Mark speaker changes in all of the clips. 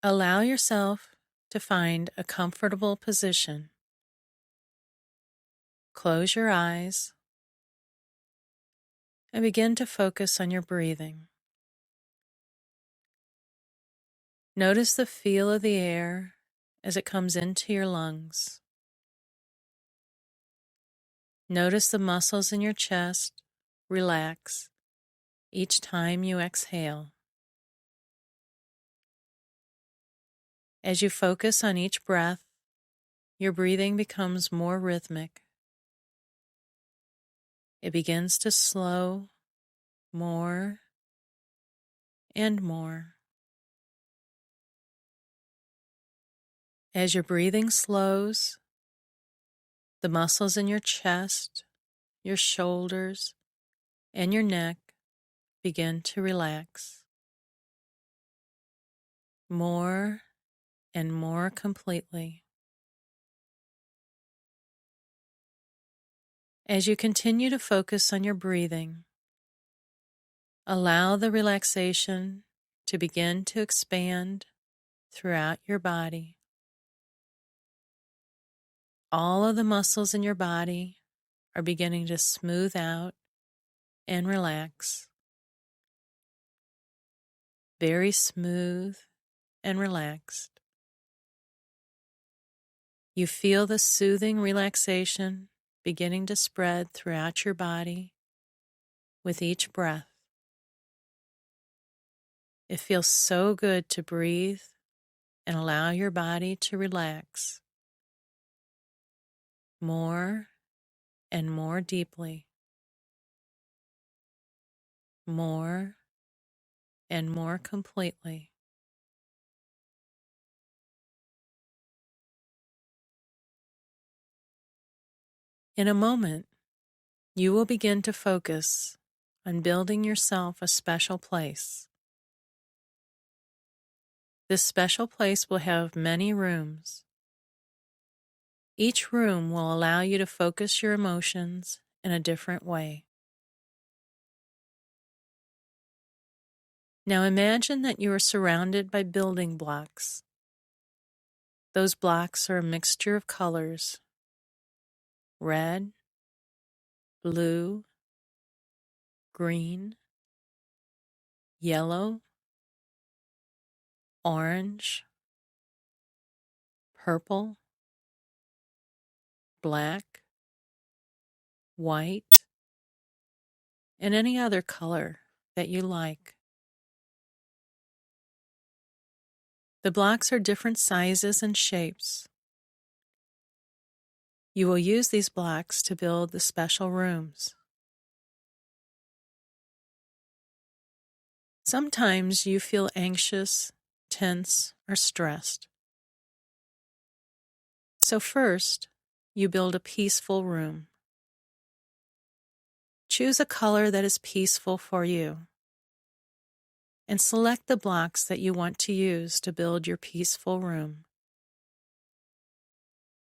Speaker 1: Allow yourself to find a comfortable position. Close your eyes and begin to focus on your breathing. Notice the feel of the air as it comes into your lungs. Notice the muscles in your chest relax each time you exhale. As you focus on each breath, your breathing becomes more rhythmic. It begins to slow more and more. As your breathing slows, the muscles in your chest, your shoulders, and your neck begin to relax more and more completely. As you continue to focus on your breathing, allow the relaxation to begin to expand throughout your body. All of the muscles in your body are beginning to smooth out and relax. Very smooth and relaxed. You feel the soothing relaxation beginning to spread throughout your body with each breath. It feels so good to breathe and allow your body to relax more and more deeply, more and more completely. In a moment, you will begin to focus on building yourself a special place. This special place will have many rooms. Each room will allow you to focus your emotions in a different way. Now imagine that you are surrounded by building blocks. Those blocks are a mixture of colors: red, blue, green, yellow, orange, purple, black, white, and any other color that you like. The blocks are different sizes and shapes. You will use these blocks to build the special rooms. Sometimes you feel anxious, tense, or stressed. So first, you build a peaceful room. Choose a color that is peaceful for you, and select the blocks that you want to use to build your peaceful room.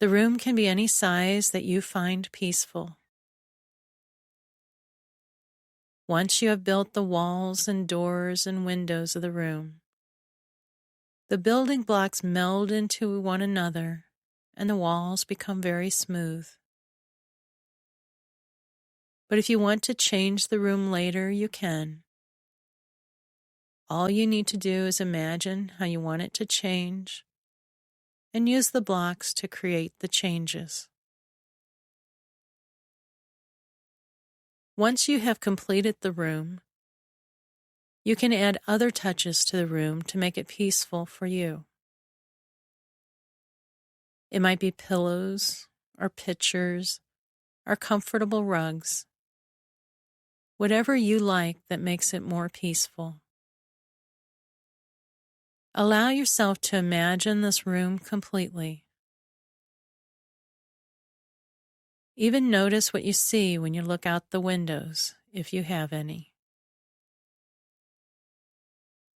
Speaker 1: The room can be any size that you find peaceful. Once you have built the walls and doors and windows of the room, the building blocks meld into one another and the walls become very smooth. But if you want to change the room later, you can. All you need to do is imagine how you want it to change and use the blocks to create the changes. Once you have completed the room, you can add other touches to the room to make it peaceful for you. It might be pillows or pictures or comfortable rugs. Whatever you like that makes it more peaceful. Allow yourself to imagine this room completely. Even notice what you see when you look out the windows, if you have any.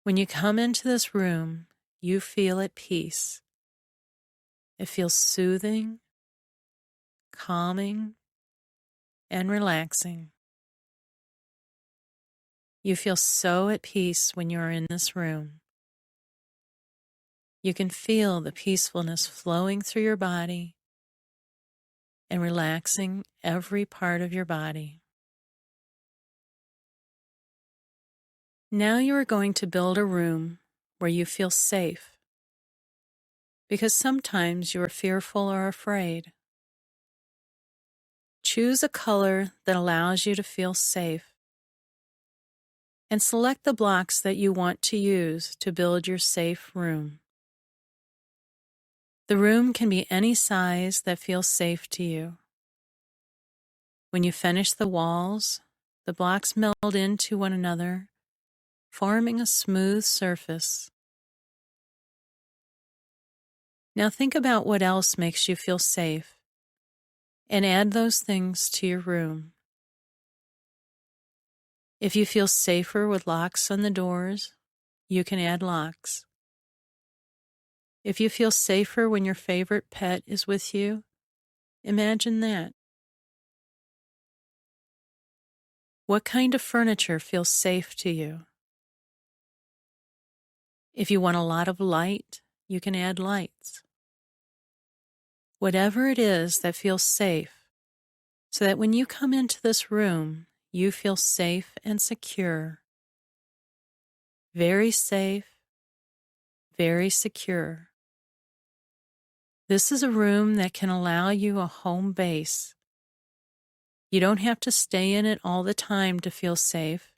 Speaker 1: When you come into this room, you feel at peace. It feels soothing, calming, and relaxing. You feel so at peace when you are in this room. You can feel the peacefulness flowing through your body and relaxing every part of your body. Now you are going to build a room where you feel safe, because sometimes you are fearful or afraid. Choose a color that allows you to feel safe, and select the blocks that you want to use to build your safe room. The room can be any size that feels safe to you. When you finish the walls, the blocks meld into one another, forming a smooth surface. Now think about what else makes you feel safe, and add those things to your room. If you feel safer with locks on the doors, you can add locks. If you feel safer when your favorite pet is with you, imagine that. What kind of furniture feels safe to you? If you want a lot of light, you can add lights. Whatever it is that feels safe, so that when you come into this room, you feel safe and secure. Very safe, very secure. This is a room that can allow you a home base. You don't have to stay in it all the time to feel safe,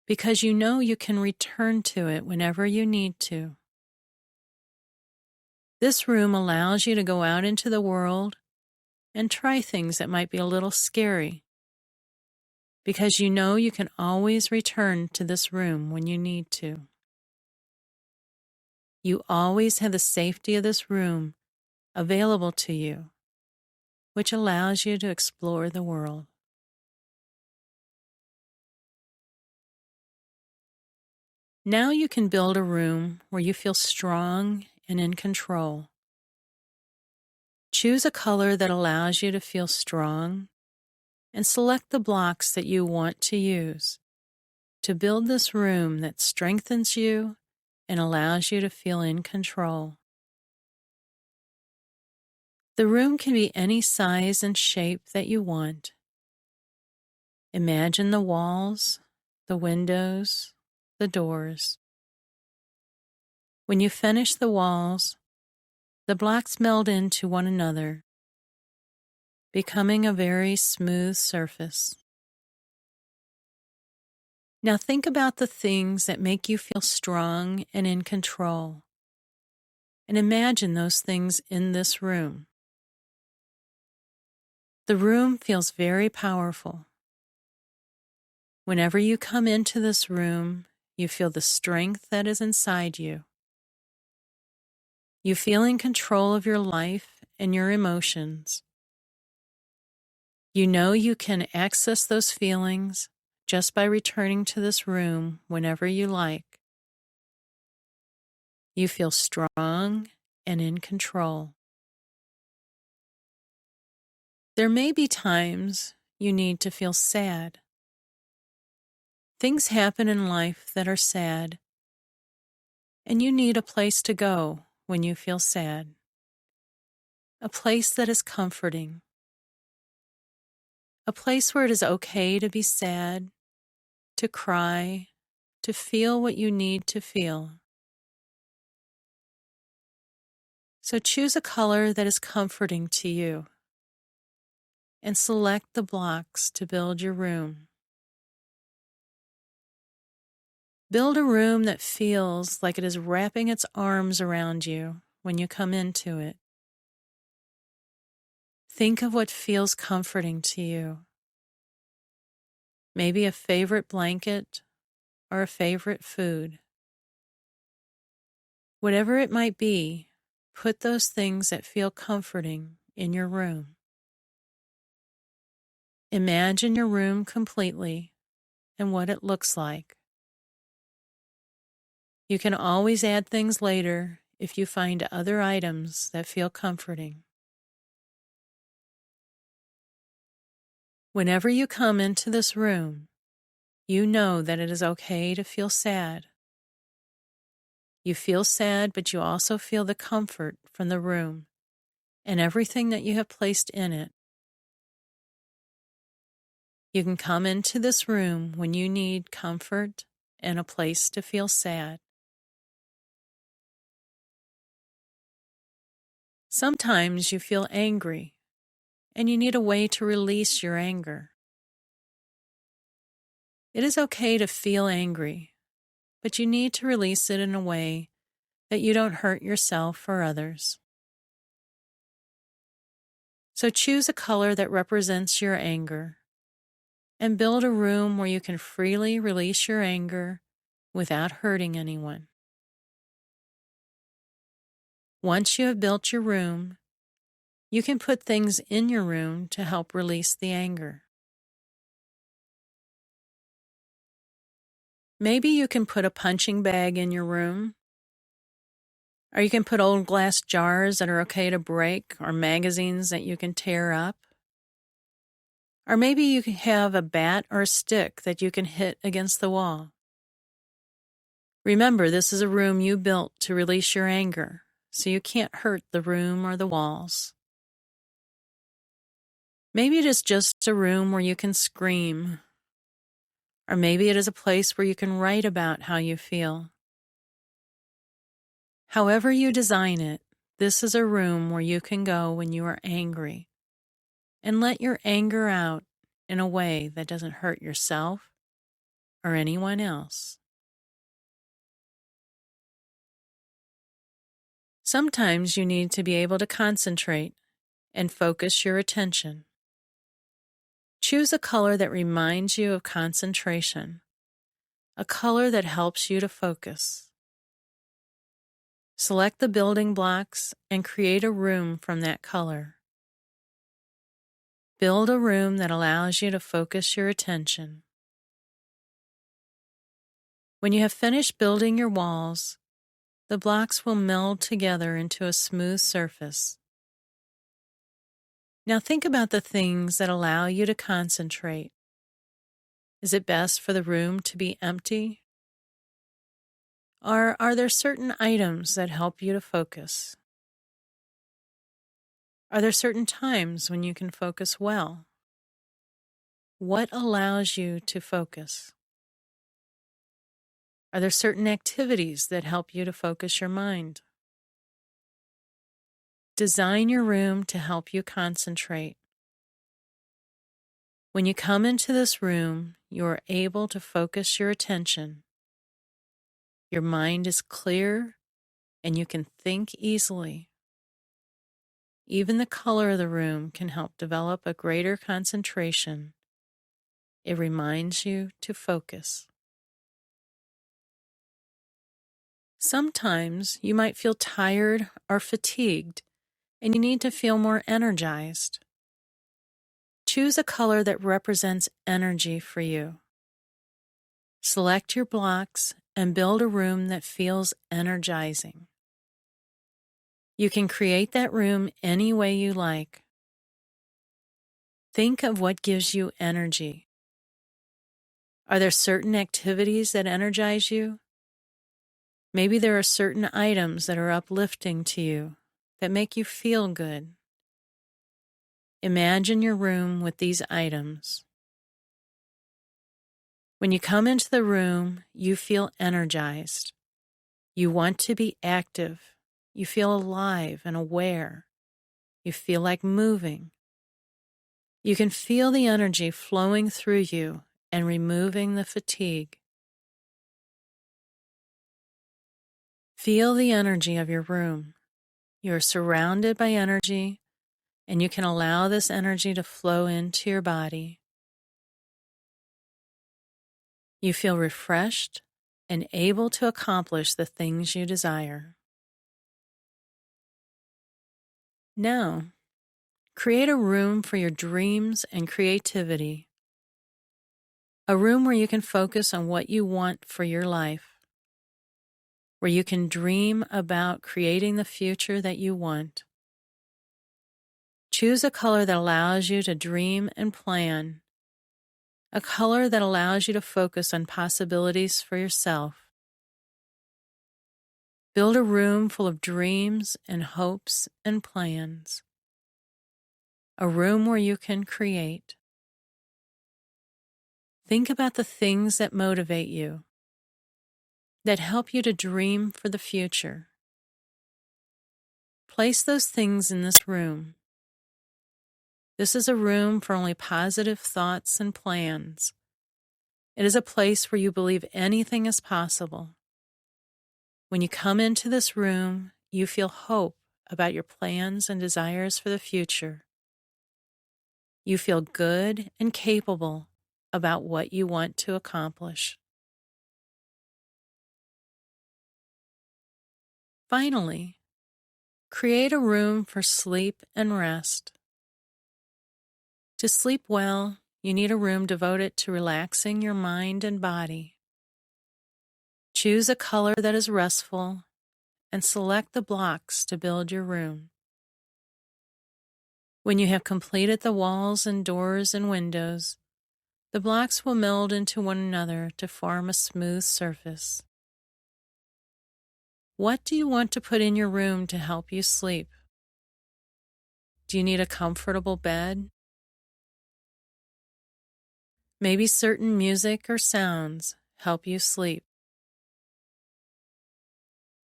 Speaker 1: because you know you can return to it whenever you need to. This room allows you to go out into the world and try things that might be a little scary, because you know you can always return to this room when you need to. You always have the safety of this room available to you, which allows you to explore the world. Now you can build a room where you feel strong and in control. Choose a color that allows you to feel strong, and select the blocks that you want to use to build this room that strengthens you and allows you to feel in control. The room can be any size and shape that you want. Imagine the walls, the windows, the doors. When you finish the walls, the blocks meld into one another, becoming a very smooth surface. Now think about the things that make you feel strong and in control, and imagine those things in this room. The room feels very powerful. Whenever you come into this room, you feel the strength that is inside you. You feel in control of your life and your emotions. You know you can access those feelings just by returning to this room whenever you like. You feel strong and in control. There may be times you need to feel sad. Things happen in life that are sad, and you need a place to go when you feel sad. A place that is comforting. A place where it is okay to be sad, to cry, to feel what you need to feel. So choose a color that is comforting to you, and select the blocks to build your room. Build a room that feels like it is wrapping its arms around you when you come into it. Think of what feels comforting to you. Maybe a favorite blanket or a favorite food. Whatever it might be, put those things that feel comforting in your room. Imagine your room completely and what it looks like. You can always add things later if you find other items that feel comforting. Whenever you come into this room, you know that it is okay to feel sad. You feel sad, but you also feel the comfort from the room and everything that you have placed in it. You can come into this room when you need comfort and a place to feel sad. Sometimes you feel angry and you need a way to release your anger. It is okay to feel angry, but you need to release it in a way that you don't hurt yourself or others. So choose a color that represents your anger and build a room where you can freely release your anger without hurting anyone. Once you have built your room, you can put things in your room to help release the anger. Maybe you can put a punching bag in your room, or you can put old glass jars that are okay to break, or magazines that you can tear up. Or maybe you can have a bat or a stick that you can hit against the wall. Remember, this is a room you built to release your anger, so you can't hurt the room or the walls. Maybe it is just a room where you can scream, or maybe it is a place where you can write about how you feel. However you design it, this is a room where you can go when you are angry and let your anger out in a way that doesn't hurt yourself or anyone else. Sometimes you need to be able to concentrate and focus your attention. Choose a color that reminds you of concentration, a color that helps you to focus. Select the building blocks and create a room from that color. Build a room that allows you to focus your attention. When you have finished building your walls, the blocks will meld together into a smooth surface. Now think about the things that allow you to concentrate. Is it best for the room to be empty? Or are there certain items that help you to focus? Are there certain times when you can focus well? What allows you to focus? Are there certain activities that help you to focus your mind? Design your room to help you concentrate. When you come into this room, you are able to focus your attention. Your mind is clear and you can think easily. Even the color of the room can help develop a greater concentration. It reminds you to focus. Sometimes you might feel tired or fatigued, and you need to feel more energized. Choose a color that represents energy for you. Select your blocks and build a room that feels energizing. You can create that room any way you like. Think of what gives you energy. Are there certain activities that energize you? Maybe there are certain items that are uplifting to you, that make you feel good. Imagine your room with these items. When you come into the room, you feel energized. You want to be active. You feel alive and aware. You feel like moving. You can feel the energy flowing through you and removing the fatigue. Feel the energy of your room. You are surrounded by energy, and you can allow this energy to flow into your body. You feel refreshed and able to accomplish the things you desire. Now, create a room for your dreams and creativity. A room where you can focus on what you want for your life, where you can dream about creating the future that you want. Choose a color that allows you to dream and plan, a color that allows you to focus on possibilities for yourself. Build a room full of dreams and hopes and plans. A room where you can create. Think about the things that motivate you, that help you to dream for the future. Place those things in this room. This is a room for only positive thoughts and plans. It is a place where you believe anything is possible. When you come into this room, you feel hope about your plans and desires for the future. You feel good and capable about what you want to accomplish. Finally, create a room for sleep and rest. To sleep well, you need a room devoted to relaxing your mind and body. Choose a color that is restful and select the blocks to build your room. When you have completed the walls and doors and windows, the blocks will meld into one another to form a smooth surface. What do you want to put in your room to help you sleep? Do you need a comfortable bed? Maybe certain music or sounds help you sleep.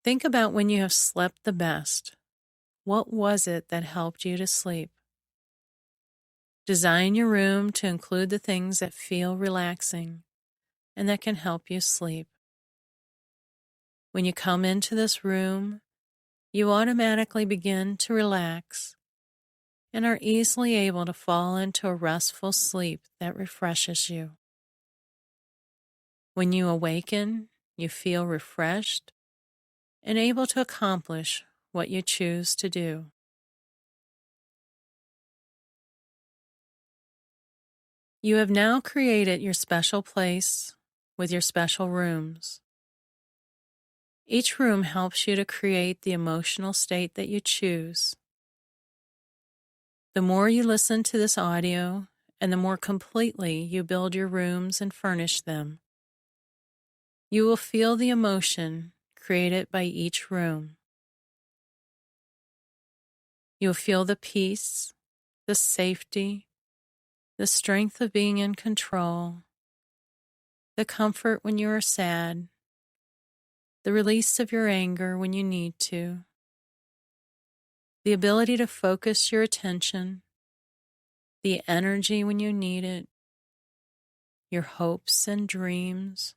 Speaker 1: Think about when you have slept the best. What was it that helped you to sleep? Design your room to include the things that feel relaxing and that can help you sleep. When you come into this room, you automatically begin to relax and are easily able to fall into a restful sleep that refreshes you. When you awaken, you feel refreshed and able to accomplish what you choose to do. You have now created your special place with your special rooms. Each room helps you to create the emotional state that you choose. The more you listen to this audio, and the more completely you build your rooms and furnish them, you will feel the emotion created by each room. You'll feel the peace, the safety, the strength of being in control, the comfort when you are sad, the release of your anger when you need to, the ability to focus your attention, the energy when you need it, your hopes and dreams,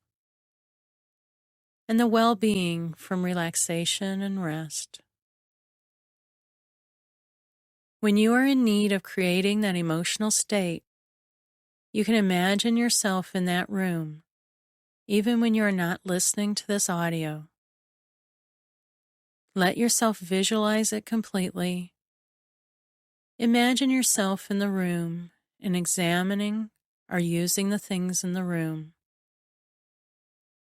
Speaker 1: and the well-being from relaxation and rest. When you are in need of creating that emotional state, you can imagine yourself in that room, even when you are not listening to this audio. Let yourself visualize it completely. Imagine yourself in the room and examining or using the things in the room.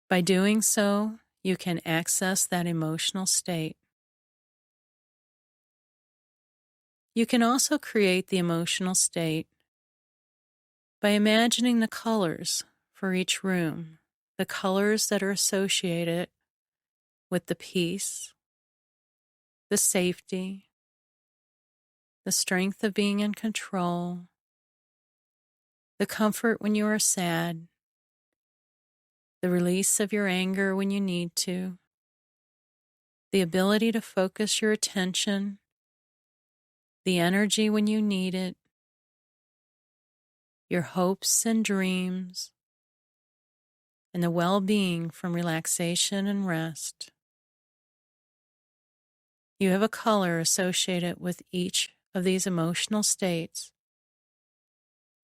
Speaker 1: By doing so, you can access that emotional state. You can also create the emotional state by imagining the colors for each room, the colors that are associated with the peace, the safety, the strength of being in control, the comfort when you are sad, the release of your anger when you need to, the ability to focus your attention, the energy when you need it, your hopes and dreams, and the well-being from relaxation and rest. You have a color associated with each of these emotional states,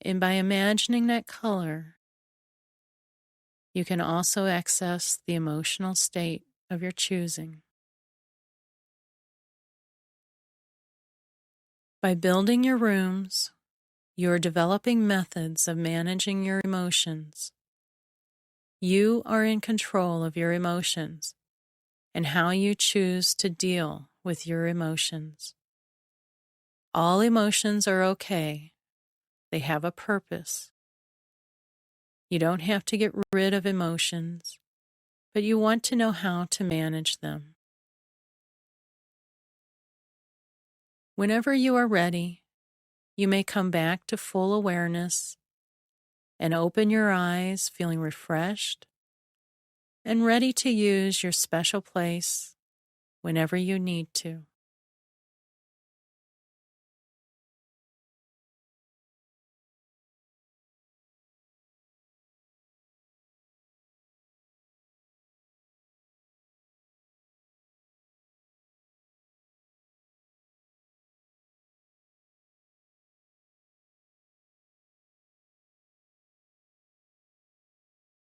Speaker 1: and by imagining that color, you can also access the emotional state of your choosing. By building your rooms, you are developing methods of managing your emotions. You are in control of your emotions and how you choose to deal with your emotions. All emotions are okay. They have a purpose. You don't have to get rid of emotions, but you want to know how to manage them. Whenever you are ready, you may come back to full awareness and open your eyes feeling refreshed and ready to use your special place whenever you need to.